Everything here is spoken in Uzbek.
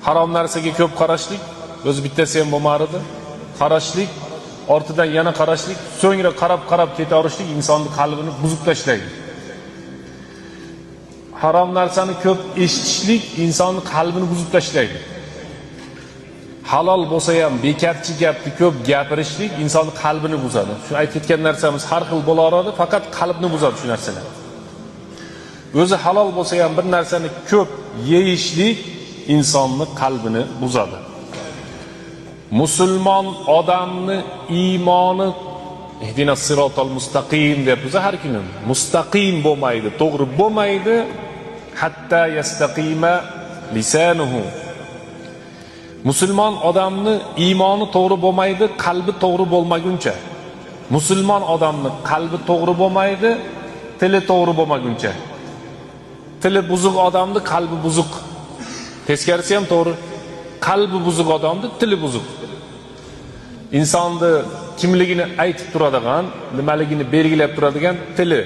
Harom narsaga ko'p qarashlik, o'zi bittasi ham bo'lmar edi. Qarashlik, ortidan yana qarashlik, so'ngra qarab ketaverishlik insonning qalbini buzib tashlaydi. Harom narsani ko'p eshitishlik insonning qalbini buzib tashlaydi. Halol bo'lsa ham bekarchi gapni ko'p gapirishlik insonning qalbini buzadi. Shu aytib ketgan narsamiz har xil bo'laveradi, faqat qalbni buzadi shu narsalar. O'zi halol bo'lsa ham bir narsani ko'p yeyishlik insonning qalbini buzadi. Musulmon odamni iymoni ihdinas sirotal mustaqim deb biz har kuni mustaqim bo'lmaydi, to'g'ri bo'lmaydi hatta yastaqima lisanuhu. Musulmon odamni iymoni to'g'ri bo'lmaydi, qalbi to'g'ri bo'lmaguncha. Musulmon odamni qalbi to'g'ri bo'lmaydi, tili to'g'ri bo'lmaguncha. Tili buzuq odamni qalbi buzuq. Teskarisi ham to'g'ri. Qalbi buzuq odamni tili buzuq. Insonni kimligini aytib turadigan, nimaligini belgilab turadigan tili.